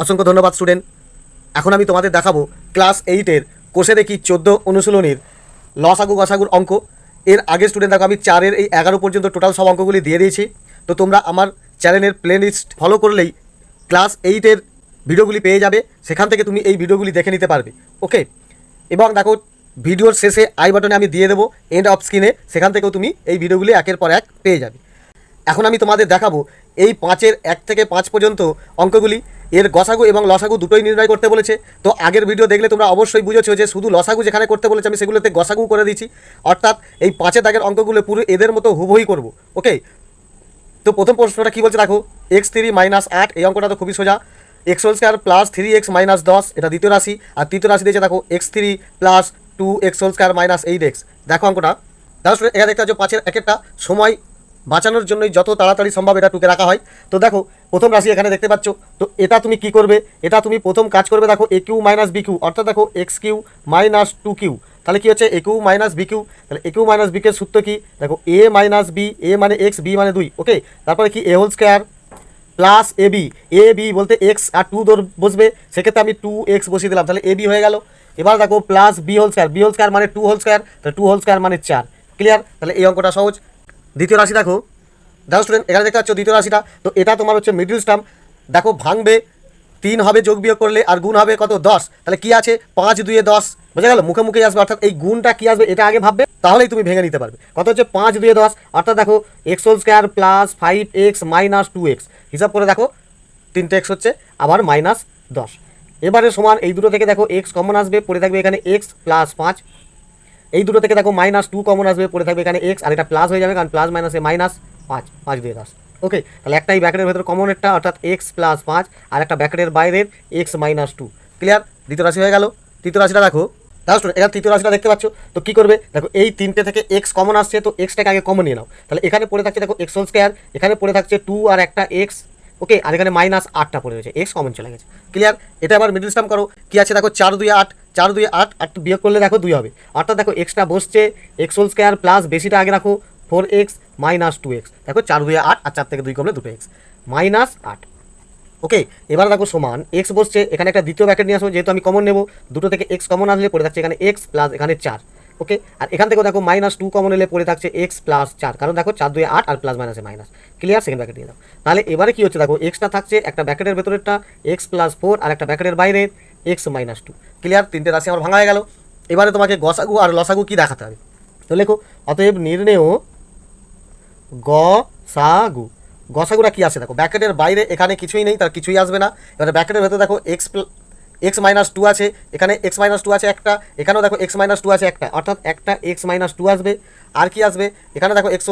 অসংখ্য ধন্যবাদ স্টুডেন্ট। এখন আমি তোমাদের দেখাবো ক্লাস 8-এর কোষে দেখি 14 অনুশীলনীর লসাগু গসাগুর অঙ্ক। এর আগে স্টুডেন্ট দেখো আমি 4-এর এই 11 পর্যন্ত টোটাল সব অঙ্কগুলি দিয়ে দিয়েছি। তো তোমরা আমার চ্যানেলের প্লেলিস্ট ফলো করলেই ক্লাস 8-এর ভিডিওগুলি পেয়ে যাবে, সেখান থেকে তুমি এই ভিডিওগুলি দেখে নিতে পারবে। ওকে, এবং দেখো ভিডিওর শেষে আই বাটনে আমি দিয়ে দেবো এন্ড অফ স্ক্রিনে, সেখান থেকেও তুমি এই ভিডিওগুলি একের পর এক পেয়ে যাবে। এখন আমি তোমাদের দেখাবো এই 5-এর 1 থেকে 5 পর্যন্ত অঙ্কগুলি। এর গসাগু এবং লসাগু দুটোই নির্ণয় করতে বলেছে। তো আগের ভিডিও দেখলে তোমরা অবশ্যই বুঝেছো যে শুধু লসাগু যেখানে করতে বলেছে আমি সেগুলোতে গসাগু করে দিচ্ছি, অর্থাৎ এই 5-এর দাগের অঙ্কগুলো পুরো এদের মতো হুবহুই করব। ওকে, তো প্রথম প্রশ্নটা কী বলছে দেখো, x3 - 8, এই অঙ্কটা তো খুবই সোজা। x² + 3x - 10, এটা দ্বিতীয় রাশি। আর তৃতীয় রাশি দিয়েছে দেখো x3 + 2x² - 8x। দেখো অঙ্কটা দেখো, এখানে দেখতে পাচ্ছ 5-এর একেরটা সময় বাঁচানোর জন্যই যত তাড়াতাড়ি সম্ভব এটা টুকে রাখা হয়। তো দেখো প্রথম রাশি এখানে দেখতে পাচ্ছ, তো এটা তুমি কি করবে, এটা তুমি প্রথম কাজ করবে দেখো a³ - b³ অর্থাৎ দেখো x³ - 2q, তাহলে কি হচ্ছে a³ - b³। তাহলে a³ - b এর সূত্র কি দেখো, a - b, a মানে x, b মানে 2। ওকে, তারপরে কি a² প্লাস ab, ab বলতে x আর 2 দর বসবে, সেক্ষেত্রে আমি 2x বসিয়ে দিলাম, তাহলে ab হয়ে গেল। এবার দেখো প্লাস b² মানে 2² তাহলে 2² মানে 4। ক্লিয়ার? তাহলে এই অঙ্কটা সহজ। দ্বিতীয় রাশি দেখো স্টুডেন্ট, এখানে দেখতে পাচ্ছ দ্বিতীয় রাশিটা, তো এটা তোমার হচ্ছে মিডল টার্ম। দেখো ভাঙবে 3 হবে যোগ বিয়োগ করলে, আর গুণ হবে কত 10, তাহলে কি আছে 5 2 10, বোঝা গেল? মুখে মুখেই আসবে, অর্থাৎ এই গুণটা কি আসবে এটা আগে ভাববে, তাহলেই তুমি ভেঙে নিতে পারবে। কত হচ্ছে 5 2 10, অর্থাৎ দেখো x² + 5x - 2x, হিসাব করে দেখো 3টে x হচ্ছে আবার -10। এবারে সমান এই দুটো থেকে দেখো x কমন আসবে, পড়ে থাকবে এখানে x + 5। এই দুটো থেকে দেখো -2 কমন আসবে, পড়ে থাকবে এখানে x, আর এটা প্লাস হয়ে যাবে কারণ প্লাস মাইনাসে -5, 5 2 10। ওকে, তাহলে একটাই ব্র্যাকেটের ভেতর কমনেরটা অর্থাৎ x + 5, আর একটা ব্র্যাকেটের বাইরের x - 2। ক্লিয়ার? দ্বিতীয় রাশি হয়ে গেল। তৃতীয় রাশিটা দেখো এখানে তৃতীয় রাশিটা দেখতে পাচ্ছ, তো কী করবে দেখো, এই 3টে থেকে x কমন আসছে, তো এক্সটাকে আগে কমন নিয়ে নাও। তাহলে এখানে পড়ে থাকছে দেখো x², এখানে পড়ে থাকছে 2 আর একটা x। ওকে, আর এখানে -8টা পড়ে রয়েছে, x কমন চলে গেছে। ক্লিয়ার? এটা আবার মিডল টার্ম করো, কি আছে দেখো 4 2 8, 4 2 8, 8 বিয়োগ করলে দেখো 2 হবে, অর্থাৎ দেখো এক্সটা বসছে x² প্লাস বেশিটা আগে রাখো 4x - 2x। দেখো 4 2 8, আর 4 থেকে 2 কমলে 2x -8। ওকে, এবার দেখো সমান x বসছে, এখানে একটা দ্বিতীয় ব্র্যাকেট নিয়ে আসো, যেহেতু আমি কমন নেব, দুটো থেকে x কমন আসলে পড়ে থাকছে এখানে x প্লাস এখানে 4। ওকে, আর এখান থেকে দেখো -2 কমন এলে পড়ে থাকছে x + 4, কারণ দেখো 4 2 8 আর প্লাস মাইনাসে মাইনাস। ক্লিয়ার? সেকেন্ড ব্র্যাকেট দিয়ে দাও। তাহলে এবারে কি হচ্ছে দেখো, এক্সটা থাকছে একটা ব্র্যাকেটের ভেতরেরটা x + 4, আর একটা ব্র্যাকেটের বাইরের x - 2। ক্লিয়ার? তিনটে রাশি আমার ভাঙা হয়ে গেল। এবারে তোমাকে গসাগু আর লসাগু কি দেখাতে হবে, তো লেখো অতএব নির্ণেয় গসাগু। গসাগুটা কি আসে দেখো, ব্র্যাকেটের বাইরে এখানে কিছুই নেই, তার কিছুই আসবে না। এবারে ব্র্যাকেটের ভেতরে দেখো x - 2 আছে, এখানে x - 2 আছে একটা, এখানেও দেখো x - 2 আছে একটা, অর্থাৎ একটা x - 2 আসবে। আর কি আসবে, এখানে দেখো x²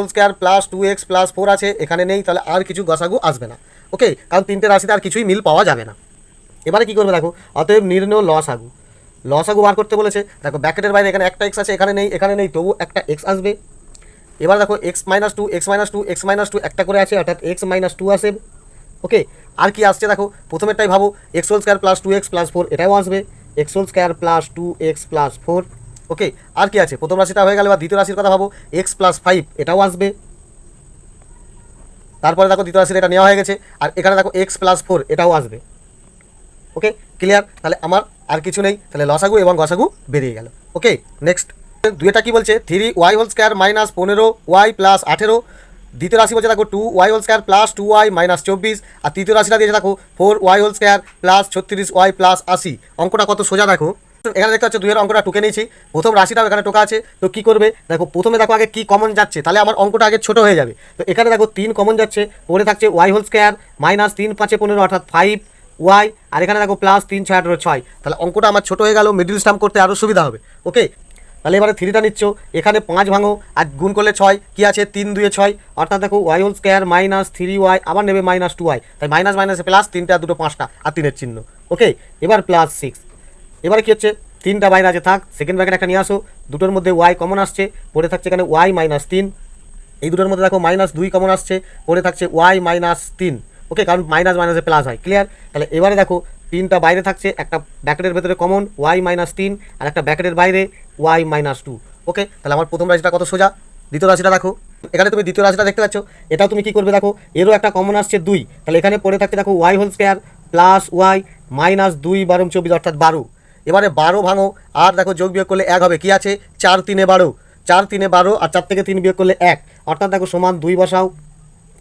+ 2x + 4 আছে, এখানে নেই, তাহলে আর কিছু গসাগু আসবে না। ওকে, কারণ তিনটে রাশিতে আর কিছুই মিল পাওয়া যাবে না। এবারে কী করবে দেখো, অতএব নির্ণয় লসাগু। লসাগু বার করতে বলেছে, দেখো ব্র্যাকেটের বাইরে এখানে একটা x আছে, এখানে নেই, তবু একটা x আসবে। এবার দেখো x - 2 x - 2 x - 2 একটা করে আছে, অর্থাৎ x - 2 আসে। ওকে, আর কি আসছে দেখো, প্রথমেরটাই ভাবো x² + 2x + 4, এটাও আসবে x² + 2x + 4। ওকে, আর কি আছে, প্রথম রাশিটা হয়ে গেল। এবার দ্বিতীয় রাশির কথা ভাবো, x + 5, এটাও আসবে। তারপরে দেখো দ্বিতীয় রাশির এটা নেওয়া হয়ে গেছে, আর এখানে দেখো x + 4, এটাও আসবে। ওকে, ক্লিয়ার? তাহলে আমার আর কিছু নেই, তাহলে লসাগু এবং গসাগু বেরিয়ে গেল। ওকে, নেক্সট দুইটা কি বলছে, 3y² - 15y + 18। দ্বিতীয় রাশি বলছে দেখো 2y² + 2y - 24, আর তৃতীয় রাশিটা দিয়েছে দেখো 4y² + 36y + 80। অঙ্কটা কত সোজা দেখো, এখানে দেখতে পাচ্ছ দুইয়ের অঙ্কটা টুকে নিয়েছি, প্রথম রাশিটাও এখানে টোকা আছে। তো কি করবে দেখো, প্রথমে দেখো আগে কি কমন যাচ্ছে, তাহলে আমার অঙ্কটা আগে ছোট হয়ে যাবে। তো এখানে দেখো 3 কমন যাচ্ছে, পড়ে থাকছে y² -3 5 15, অর্থাৎ 5y, আর এখানে দেখো +3 6 18 6, তাহলে অঙ্কটা আমার ছোট হয়ে গেল, মিডিল স্টাম্প করতে আরও সুবিধা হবে। ওকে, তাহলে এবারে 3টা নিচ্ছ, এখানে 5 ভাঙো, আর গুণ করলে 6, কি আছে 3 2 6, অর্থাৎ দেখো y² -3y, আবার নেবে -2y, তাই মাইনাস মাইনাসে প্লাস, 3টা আর 2টো 5টা, আর 3-এর চিহ্ন। ওকে, এবার +6। এবারে কি হচ্ছে, 3টা বাইরে আছে, থাক, সেকেন্ড ব্র্যাকেট একটা নিয়ে আসো, দুটোর মধ্যে y কমন আসছে, পড়ে থাকছে এখানে y - 3। এই দুটোর মধ্যে দেখো -2 কমন আসছে, পড়ে থাকছে y - 3। ওকে, কারণ মাইনাস মাইনাসে প্লাস হয়। ক্লিয়ার? তাহলে এবারে দেখো 3টা বাইরে থাকছে, একটা ব্র্যাকেটের ভেতরে কমন y - 3, আর একটা ব্র্যাকেটের বাইরে y - 2। ওকে, তাহলে আমার প্রথম রাশিটা কত সোজা। দ্বিতীয় রাশিটা দেখো, এখানে তুমি দ্বিতীয় রাশিটা দেখতে পাচ্ছ, এটাও তুমি কি করবে দেখো, এরও একটা কমন আসছে 2, তাহলে এখানে পড়ে থাকছে দেখো y² + y, মাইনাস 2 বারো 24 অর্থাৎ 12। এবারে 12 ভাঙো, আর দেখো যোগ বিয়োগ করলে 1 হবে, কি আছে 4 3 12, 4 3 12 আর 4 থেকে 3 বিয়োগ করলে 1, অর্থাৎ দেখো সমান 2 বসাও।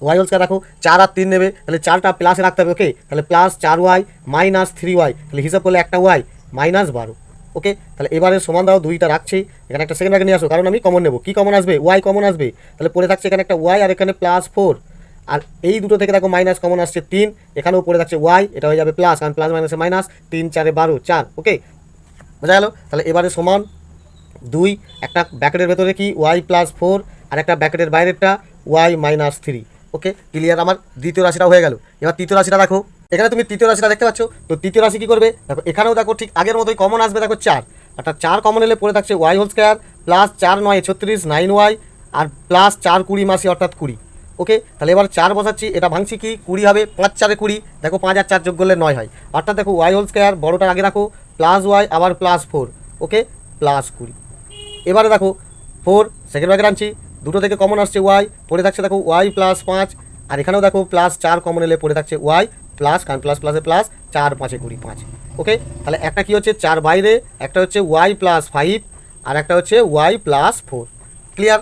ওয়াই হোল স্কয়ার দেখো 4 আর 3 নেবে, তাহলে 4টা প্লাসে রাখতে হবে, ওকে, তাহলে প্লাস 4y মাইনাস 3y, তাহলে হিসাব করলে একটা ওয়াই মাইনাস 12। ওকে, তাহলে এবারে সমান দাও 2টা রাখছি, এখানে একটা সেকেন্ড ব্র্যাকেট নিয়ে আসো, কারণ আমি কমন নেব, কি কমন আসবে ওয়াই কমন আসবে, তাহলে পড়ে থাকছে এখানে একটা ওয়াই আর এখানে প্লাস 4, আর এই দুটো থেকে দেখো মাইনাস কমন আসছে 3, এখানেও পড়ে থাকছে ওয়াই, এটা হয়ে যাবে প্লাস, কারণ প্লাস মাইনাসে মাইনাস, 3 4 12 4। ওকে, বোঝা গেল? তাহলে এবারে সমান 2, একটা ব্র্যাকেটের ভেতরে কি ওয়াই প্লাস 4 আর একটা ব্র্যাকেটের বাইরেরটা ওয়াই মাইনাস 3। ওকে, ক্লিয়ার? আমার দ্বিতীয় রাশিটা হয়ে গেল। এবার তৃতীয় রাশিটা দেখো, এখানে তুমি তৃতীয় রাশিটা দেখতে পাচ্ছ, তো তৃতীয় রাশি কী করবে দেখো, এখানেও দেখো ঠিক আগের মতোই কমন আসবে, দেখো 4, অর্থাৎ 4 কমন এলে পড়ে থাকছে y whole square plus 4 9 36 9y আর প্লাস 4 20 মাসি অর্থাৎ 20। ওকে, তাহলে এবার 4 বসাচ্ছি, এটা ভাঙছি কি 20 হবে, 5 4 20, দেখো 5 আর 4 যোগ করলে 9 হয়, অর্থাৎ দেখো ওয়াই হোল স্কয়ার বড়টার আগে রাখো প্লাস ওয়াই আবার প্লাস 4, ওকে, প্লাস 20। এবারে দেখো 4 সেকেন্ড ব্র্যাকেট আনছি, দুটো থেকে কমন আসছে ওয়াই, পড়ে থাকছে দেখো ওয়াই প্লাস 5, আর এখানেও দেখো প্লাস 4 কমন এলে পড়ে থাকছে ওয়াই প্লাস, কারণ প্লাস প্লাসে প্লাস, 4 5 20 5। ওকে, তাহলে একটা কি হচ্ছে 4 বাইরে, একটা হচ্ছে ওয়াই প্লাস 5 আর একটা হচ্ছে ওয়াই প্লাস 4। ক্লিয়ার?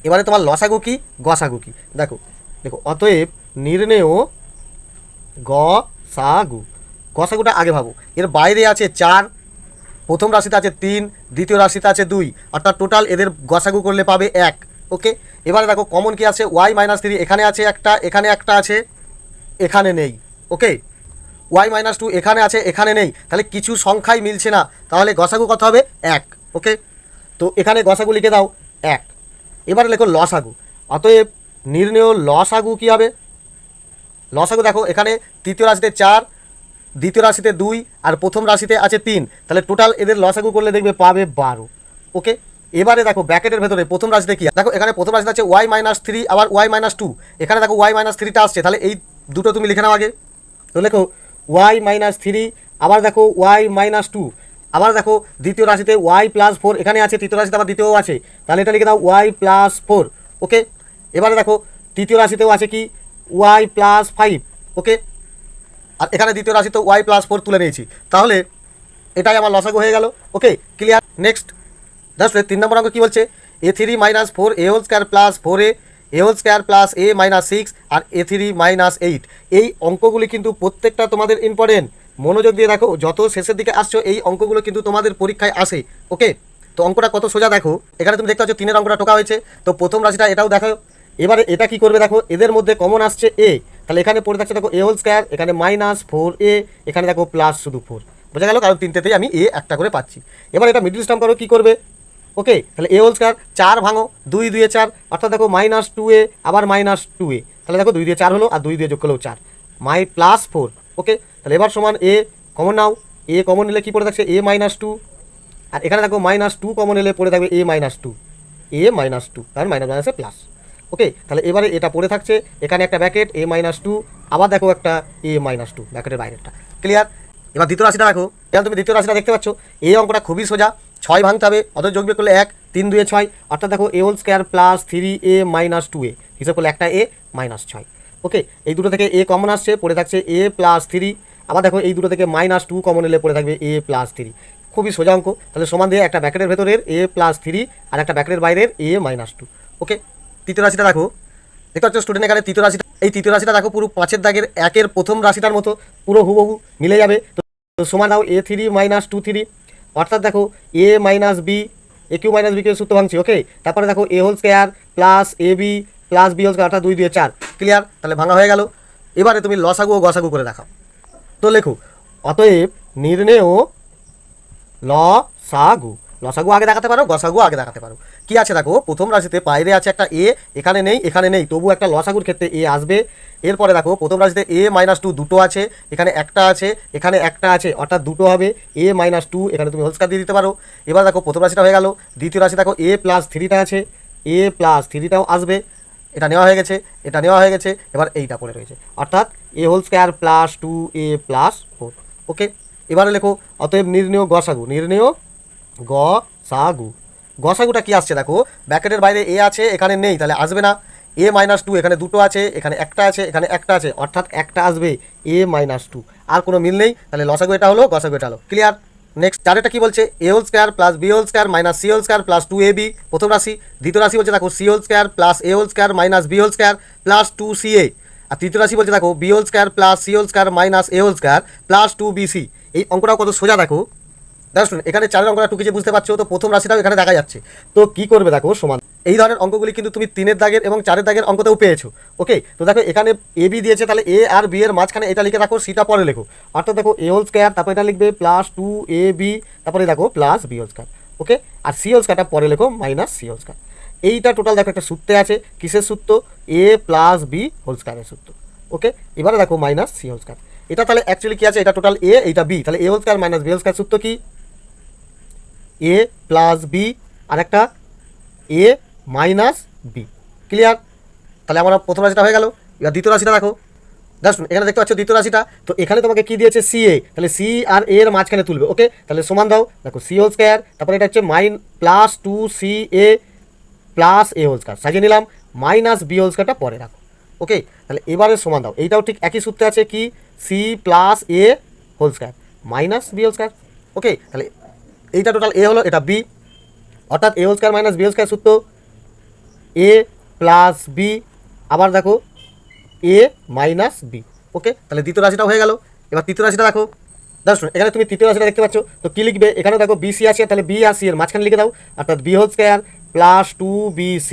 এবারে তোমার লসাগু কি গসাগু কি দেখো, দেখো অতএব নির্ণেয় গসাগু, গসাগুটা আগে ভাবো, এর বাইরে আছে 4, প্রথম রাশিতে আছে 3, দ্বিতীয় রাশিতে আছে 2, অর্থাৎ টোটাল এদের গসাগু করলে পাবে 1। ওকে, এবারে দেখো কমন কি আছে ওয়াই মাইনাস 3, এখানে আছে একটা, এখানে একটা আছে, এখানে নেই। ওকে, ওয়াই মাইনাস 2 এখানে আছে, এখানে নেই, তাহলে কিছু সংখ্যাই মিলছে না, তাহলে গসাগু কত হবে 1। ওকে, তো এখানে গসাগু লিখে দাও 1। এবারে লেখো লসাগু, অতএব নির্ণেয় লসাগু কী হবে, লসাগু দেখো এখানে তৃতীয় রাশিতে 4, দ্বিতীয় রাশিতে 2 আর প্রথম রাশিতে আছে 3, তাহলে টোটাল এদের লসাগু করলে দেখবে পাবে 12। ওকে, এবারে দেখো ব্র্যাকেটের ভেতরে প্রথম রাশিতে কি দেখো, এখানে প্রথম রাশিতে আছে ওয়াই মাইনাস 3 আবার ওয়াই মাইনাস 2, এখানে দেখো ওয়াই মাইনাস 3টা আসছে, তাহলে এই দুটো তুমি লিখে নাও আগে। তো লেখো ওয়াই মাইনাস 3, আবার দেখো ওয়াই মাইনাস 2, আবার দেখো দ্বিতীয় রাশিতে ওয়াই প্লাস 4 এখানে আছে, তৃতীয় রাশিতে আবার দ্বিতীয় আছে, তাহলে এটা লিখে দাও ওয়াই প্লাস 4। ওকে, এবারে দেখো তৃতীয় রাশিতেও আছে কি ওয়াই প্লাস 5। ওকে, আর এখানে দ্বিতীয় রাশি তো ওয়াই প্লাস 4 তুলে নিয়েছি, তাহলে এটাই আমার লসাগু হয়ে গেল। Okay, clear? Next just 3 number অঙ্ক কী বলছে, a3 minus 4 a whole square plus 4a whole square plus a minus 6 আর a3 মাইনাস 8। এই অঙ্কগুলি কিন্তু প্রত্যেকটা তোমাদের ইম্পর্টেন্ট, মনোযোগ দিয়ে দেখো, যত শেষের দিকে আসছো এই অঙ্কগুলো কিন্তু তোমাদের পরীক্ষায় আসে। ওকে, তো অঙ্কটা কত সোজা দেখো, এখানে তুমি দেখতে পাচ্ছ 3-এর অঙ্কটা টোকা হয়েছে, তো প্রথম রাশিটা এটাও দেখো। এবারে এটা কি করবে দেখো, এদের মধ্যে কমন আসছে এ, তাহলে এখানে পড়ে থাকছে দেখো এ হোল স্কয়ার, এখানে মাইনাস 4a, এখানে দেখো প্লাস শুধু 4, বোঝা গেল, কারণ তিনটেতেই আমি এ একটা করে পাচ্ছি। এবার এটা মিডল টার্ম করো, কী করবে, ওকে, তাহলে এ হোল স্কয়ার 4 ভাঙো, 2 2 4, অর্থাৎ দেখো মাইনাস 2a আবার মাইনাস 2a, তাহলে দেখো 2 দিয়ে 4 হলো, আর 2 দিয়ে যোগ করলেও 4, মাই প্লাস 4। ওকে, তাহলে এবার সমান a common now, a common নিলে কী পড়ে থাকছে এ মাইনাস 2, আর এখানে দেখো মাইনাস 2 কমন নিলে পড়ে থাকবে এ মাইনাস 2, এ মাইনাস 2, কারণ মাইনাস মাইনাসে প্লাস। ওকে, তাহলে এবারে এটা পড়ে থাকছে, এখানে একটা ব্র্যাকেট এ মাইনাস 2, আবার দেখো একটা এ মাইনাস 2 ব্র্যাকেটের বাইরেটা। ক্লিয়ার? এবার দ্বিতীয় রাশিটা দেখো, এখানে তুমি দ্বিতীয় রাশিটা দেখতে পাচ্ছ, এই অঙ্কটা খুবই সোজা, 6 ভাঙতে হবে, অথবা যোগ বিয়োগ করলে 1, 3 2 6, অর্থাৎ দেখো a whole square plus 3a minus 2a, হিসাব করলে একটা এ মাইনাস 6। ওকে, এই দুটো থেকে এ কমন আসছে, পড়ে থাকছে এ প্লাস 3, আবার দেখো এই দুটো থেকে মাইনাস 2 কমন এলে পড়ে থাকবে এ প্লাস 3, খুবই সোজা অঙ্ক। তাহলে সমান দিয়ে একটা ব্র্যাকেটের ভেতরের এ প্লাস 3 আর একটা ব্র্যাকেটের বাইরের এ মাইনাস 2। ওকে, তৃতীয় রাশিটা দেখো, দেখতে পাচ্ছ স্টুডেন্ট, এখানে তৃতীয় রাশিটা, এই তৃতীয় রাশিটা দেখো পুরো 5-এর দাগের 1-এর প্রথম রাশিটার মতো পুরো হুবহু মিলে যাবে। তো সমান দাও a3 মাইনাস 2 3, অর্থাৎ দেখো a minus b, a cube minus b কে সূত্র ভাঙছি। ওকে, তারপরে দেখো a whole square plus a b plus B whole square, অর্থাৎ 2 2 4। ক্লিয়ার? তাহলে ভাঙা হয়ে গেল। এবারে তুমি লসাগু ও গসাগু করে দেখাও। তো লেখো অতএব নির্ণেয় লসাগু, লসাগু আগে দেখাতে পারো, গসাগু আগে দেখাতে পারো। কি আছে দেখো, প্রথম রাশিতে বাইরে আছে একটা এ, এখানে নেই এখানে নেই, তবু একটা লসাগুর ক্ষেত্রে এ আসবে। এরপরে দেখো প্রথম রাশিতে এ মাইনাস 2 দুটো আছে, এখানে একটা আছে, এখানে একটা আছে, অর্থাৎ দুটো হবে এ মাইনাস 2, এখানে তুমি হোল স্কয়ার দিয়ে দিতে পারো। এবার দেখো প্রথম রাশিটা হয়ে গেল। দ্বিতীয় রাশি দেখো এ প্লাস 3টা আছে, এ প্লাস 3টাও আসবে, এটা নেওয়া হয়ে গেছে, এটা নেওয়া হয়ে গেছে, এবার এইটা পড়ে রয়েছে, অর্থাৎ এ whole square plus 2a plus 4। Okay, এবারে লেখো অতএব নির্ণেয় গসাগু, নির্ণেয় গসাগু, গসাগুটা কি আসছে দেখো, ব্র্যাকেটের বাইরে এ আছে, এখানে নেই, তাহলে আসবে না। এ মাইনাস 2, এখানে দুটো আছে, এখানে একটা আছে, এখানে একটা আছে, অর্থাৎ একটা আসবে এ মাইনাস 2, আর কোনো মিল নেই, তাহলে লসাগু এটা হলো, গসাগু এটা হলো। ক্লিয়ার? নেক্সট চারেরটা কি বলছে, a whole square plus B whole square minus c whole square plus 2ab প্রথম রাশি। দ্বিতীয় রাশি বলছে দেখো সি হোল স্কোয়ার প্লাস এ whole square minus B whole square plus 2ca। আর তৃতীয় রাশি বলছে দেখো b whole square plus C whole square minus a whole square plus 2bc। এই অঙ্কটাও কত সোজা দেখো। দেখো শুনুন, এখানে চারের অঙ্কটা টুকি যে বুঝতে পারছো, তো প্রথম রাশিটাও এখানে দেখা যাচ্ছে। তো কি করবে দেখো, সমান এই ধরনের অঙ্কগুলি কিন্তু তুমি 3-এর দাগের এবং 4-এর দাগের অঙ্কতেও পেয়েছো। ওকে, তো দেখো এখানে এ বি দিয়েছে, তাহলে এ আর বি এর মাঝখানে এটা লিখে রাখো, সিটা পরে লেখো। অর্থাৎ দেখো এ হোল স্কোয়ার, তারপরে এটা লিখবে প্লাস 2ab, তারপরে দেখো প্লাস বি হোল স্কোয়ার। ওকে, আর সি হোল স্কোয়ারটা পরে লেখো মাইনাস সি হোল স্কোয়ার। এইটা টোটাল দেখো একটা সূত্রে আছে, কিসের সূত্র, এ প্লাস বি হোল স্কোয়ারের সূত্র। ওকে, এবারে দেখো মাইনাস সি হোল স্কোয়ার। এটা তাহলে অ্যাকচুয়ালি কি আছে, এটা টোটাল এ, এইটা বি, তাহলে এ whole square minus B whole square সূত্র কি, এ প্লাস বি আর একটা এ মাইনাস বি। ক্লিয়ার? তাহলে আমার প্রথম রাশিটা হয়ে গেল। এবার দ্বিতীয় রাশিটা দেখো, দেখুন এখানে দেখতে পাচ্ছ দ্বিতীয় রাশিটা, তো এখানে তোমাকে কি দিয়েছে, সি এ, তাহলে সি আর এ এর মাঝখানে তুলবে। ওকে, তাহলে সমান দাও, দেখো সি হোল স্কোয়ার, তারপরে এটা হচ্ছে প্লাস 2ca প্লাস এ হোল স্কোয়ার, সাজিয়ে নিলাম, মাইনাস বি হোল স্কোয়ারটা পরে রাখো। ওকে, তাহলে এবারে সমান দাও, এইটাও ঠিক একই সূত্রে আছে কি, সি প্লাস এ whole square minus B whole square. Okay, তাহলে এইটা টোটাল এ হলো, এটা বি, অর্থাৎ এ whole square minus B whole square সূত্র এ প্লাস বি, আবার দেখো এ মাইনাস বি। ওকে, তাহলে দ্বিতীয় রাশিটা হয়ে গেল। এবার তৃতীয় রাশিটা দেখো, দেখো এখানে তুমি তৃতীয় রাশিটা দেখতে পাচ্ছ, তো কী লিখবে, এখানে দেখো বিসি আছে, তাহলে বি আর সি এর মাঝখানে লিখে দাও, অর্থাৎ B whole square plus 2bc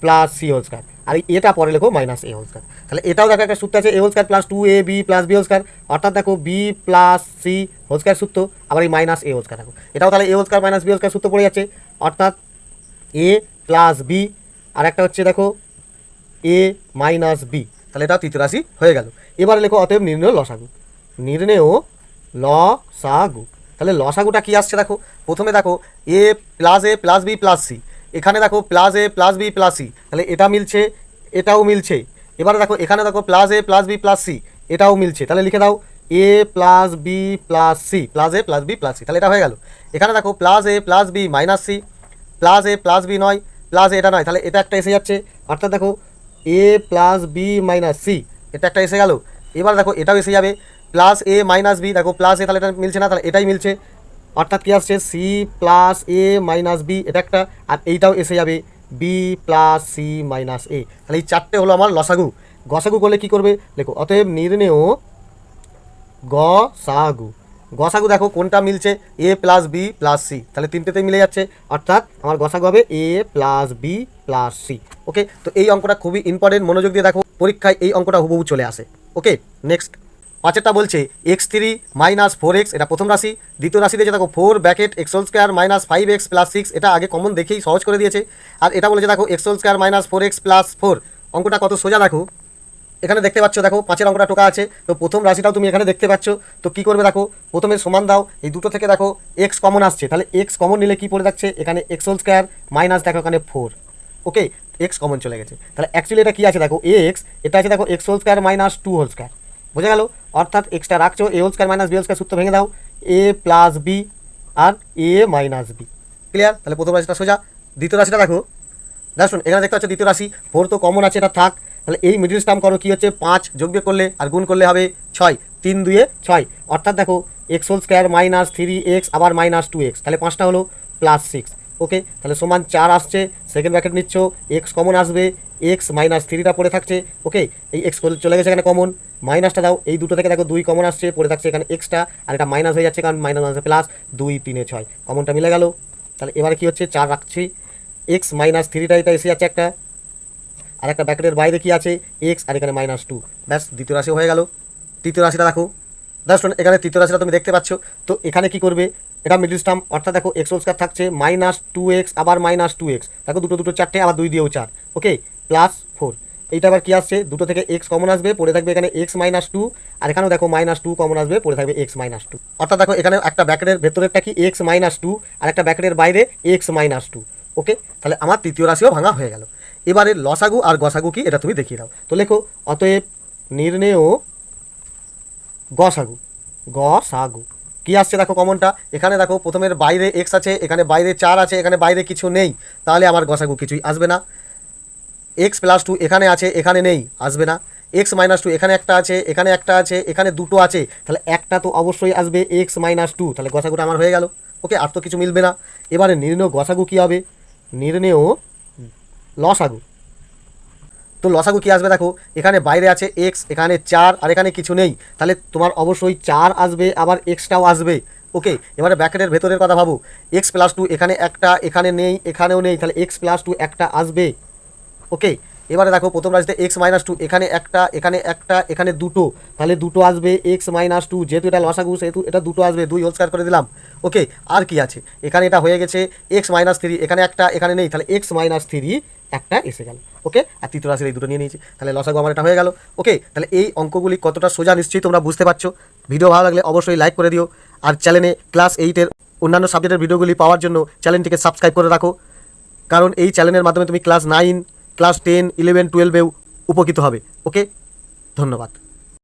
plus C whole square, আর এটা পরে লেখো মাইনাস এ হোল স্কোয়ার। তাহলে এটাও দেখো একটা সূত্র আছে, A whole square plus 2ab plus B whole square, অর্থাৎ দেখো B plus C whole square সূত্র, আবার এই মাইনাস এ হোল স্কোয়ার দেখো, এটাও তাহলে এ whole square minus B whole square সূত্র পড়ে যাচ্ছে, অর্থাৎ এ প্লাস বি আর একটা হচ্ছে দেখো এ মাইনাস বি। তাহলে এটা তৃতীয় রাশি হয়ে গেল। এবারে লেখো অতএব নির্ণয় লসাগু, নির্ণেয় লসাগু। তাহলে লসাগুটা কি আসছে দেখো, প্রথমে দেখো A plus B plus C, এখানে দেখো plus A plus B plus C, তাহলে এটা মিলছে, এটাও মিলছে। এবারে দেখো এখানে দেখো plus A plus B plus C, এটাও মিলছে, তাহলে লিখে দাও A plus B plus C, plus A plus B plus C, তাহলে এটা হয়ে গেল। এখানে দেখো plus A plus B minus C, plus A plus B নয়, প্লাস এটা নয়, তাহলে এটা একটা এসে যাচ্ছে, অর্থাৎ দেখো A plus B minus C, এটা একটা এসে গেল। এবার দেখো এটাও এসে যাবে, প্লাস এ মাইনাস বি, দেখো প্লাস এ, তাহলে এটা মিলছে না, তাহলে এটাই মিলছে, অর্থাৎ কী আসছে, সি প্লাস এ মাইনাস বি, এটা একটা, আর এইটাও এসে যাবে বি প্লাস সি মাইনাস এ। তাহলে এই চারটে হলো আমার লসাগু। গসাগু করলে কী করবে, দেখো অতএব নির্ণেয় গসাগু। গসাগু দেখো কোনটা মিলছে, এ প্লাস বি প্লাস সি, তাহলে তিনটেতেই মিলে যাচ্ছে, অর্থাৎ আমার গসাগু হবে এ প্লাস বি প্লাস সি। ওকে, তো এই অঙ্কটা খুবই ইম্পর্টেন্ট, মনোযোগ দিয়ে দেখো, পরীক্ষায় এই অঙ্কটা হুবহু চলে আসে। ওকে, নেক্সট পাঁচেরটা বলছে x3 মাইনাস 4x, এটা প্রথম রাশি। দ্বিতীয় রাশি দিয়েছে দেখো 4 bracket x whole square minus 5x plus 6, এটা আগে কমন দেখেই সহজ করে দিয়েছে। আর এটা বলেছে দেখো x whole square minus 4x plus 4, অঙ্কটা কত সোজা দেখো, এখানে দেখতে পাচ্ছ, দেখো পাঁচের অঙ্কটা টোকা আছে, তো প্রথম রাশিটাও তুমি এখানে দেখতে পাচ্ছ। তো কী করবে দেখো, প্রথমে সমান দাও, এই দুটো থেকে দেখো এক্স কমন আসছে, তাহলে এক্স কমন নিলে কী পড়ে যাচ্ছে, এখানে এক্স হোল স্কোয়ার মাইনাস দেখো এখানে 4। ওকে, এক্স কমন চলে গেছে, তাহলে অ্যাকচুয়ালি এটা কী আছে দেখো এক্স, এটা আছে দেখো x whole square minus 2 whole square, বোঝা গেল, অর্থাৎ এক্সটা রাখছো, A whole square minus B whole square সূত্র ভেঙে দাও, এ প্লাস বি আর এ মাইনাস বি। ক্লিয়ার? তাহলে প্রথম রাশিটা সোজা। দ্বিতীয় রাশিটা দেখো, দেখুন এখানে দেখতে পাচ্ছ দ্বিতীয় রাশি 4 তো কমন আছে, এটা থাক, তাহলে এই মিডিল টার্ম করো, কী হচ্ছে 5 যোগ বিয়োগ করলে আর গুণ করলে হবে 6, 3 2 6, অর্থাৎ দেখো x whole square minus 3x আবার মাইনাস 2x, তাহলে 5টা হলো প্লাস 6। ওকে, তাহলে সমান 4 আসছে, সেকেন্ড ব্র্যাকেট নিচ্ছ, এক্স কমন আসবে, এক্স মাইনাস 3টা পড়ে থাকছে। ওকে, এই এক্স চলে গেছে এখানে কমন, মাইনাসটা দাও, এই দুটো থেকে দেখো 2 কমন আসছে, পড়ে থাকছে এখানে এক্সটা, আর এটা মাইনাস হয়ে যাচ্ছে, কারণ মাইনাস আছে প্লাস 2 3 6, কমনটা মিলে গেল। তাহলে এবারে কী হচ্ছে, 4 রাখছি, এক্স মাইনাস 3টা এটা এসে যাচ্ছে একটা, আর একটা ব্র্যাকেটের বাইরে কি আছে এক্স, আর এখানে মাইনাস 2, ব্যাস দ্বিতীয় রাশি হয়ে গেল। তৃতীয় রাশিটা দেখো, দেখুন এখানে তৃতীয় রাশিটা তুমি দেখতে পাচ্ছ, তো এখানে কি করবে, এটা মিডল টার্ম, অর্থাৎ দেখো এক্স হোল স্কোয়ার থাকছে মাইনাস 2x আবার মাইনাস 2x, দেখো দুটো দুটো 4টে, আবার 2 দিয়েও 4, ওকে, প্লাস 4, এইটা আবার কি আসছে, দুটো থেকে এক্স কমন আসবে, পড়ে থাকবে এখানে এক্স মাইনাস 2, আর এখানেও দেখো মাইনাস 2 কমন আসবে, পড়ে থাকবে এক্স মাইনাস 2, অর্থাৎ দেখো এখানে একটা ব্র্যাকেটের ভেতরেরটা কি এক্স মাইনাস 2, আর একটা ব্র্যাকেটের বাইরে এক্স মাইনাস 2। ওকে, তাহলে আমার তৃতীয় রাশিও ভাঙা হয়ে গেল। এবারে লসাগু আর গসাগু কি এটা তুমি দেখিয়ে দাও, তো লেখো অতএব নির্ণেয় গসাগু। গসাগু কি আসছে দেখো কমনটা, এখানে দেখো প্রথমের বাইরে এক্স আছে, এখানে বাইরে 4 আছে, এখানে বাইরে কিছু নেই, তাহলে আমার গসাগু কিছুই আসবে না। এক্স প্লাস 2 এখানে আছে, এখানে নেই, আসবে না। এক্স মাইনাস টু এখানে একটা আছে, এখানে একটা আছে, এখানে দুটো আছে, তাহলে একটা তো অবশ্যই আসবে এক্স মাইনাস টু, তাহলে গসাগুটা আমার হয়ে গেল। ওকে, আর তো কিছু মিলবে না। এবারে নির্ণয় গসাগু কী হবে, নির্ণয় লসাগু। তো লসাগু কী আসবে দেখো, এখানে বাইরে আছে এক্স, এখানে 4 আর এখানে কিছু নেই, তাহলে তোমার অবশ্যই 4 আসবে, আবার এক্সটাও আসবে। ওকে, এবারে ব্র্যাকেটের ভেতরের কথা ভাবো, এক্স প্লাস টু এখানে একটা, এখানে নেই, এখানেও নেই, তাহলে এক্স প্লাস টু একটা আসবে। ওকে, এবারে দেখো প্রথম রাশিতে এক্স মাইনাস টু এখানে একটা, এখানে একটা, এখানে দুটো, তাহলে দুটো আসবে এক্স মাইনাস টু, যেহেতু এটা লসাগু সেহেতু এটা দুটো আসবে, 2 হোল স্কয়ার করে দিলাম। ওকে, আর কি আছে, এখানে এটা হয়ে গেছে এক্স মাইনাস থ্রি, এখানে একটা, এখানে নেই, তাহলে এক্স মাইনাস থ্রি একটা এসে গেল। ওকে, আর তৃতীয় রাশির এই দুটো নিয়ে নিয়েছি, তাহলে লসাগু আমার এটা হয়ে গেল। ওকে, তাহলে এই অঙ্কগুলি কতটা সোজা নিশ্চয়ই তোমরা বুঝতে পারছো। ভিডিও ভালো লাগলে অবশ্যই লাইক করে দিও, আর চ্যানেলে ক্লাস 8-এর অন্যান্য সাবজেক্টের ভিডিওগুলি পাওয়ার জন্য চ্যানেলটিকে সাবস্ক্রাইব করে রাখো, কারণ এই চ্যানেলের মাধ্যমে তুমি ক্লাস 9, ক্লাস 10, 11, 12-এও উপকৃত হবে। ওকে, ধন্যবাদ।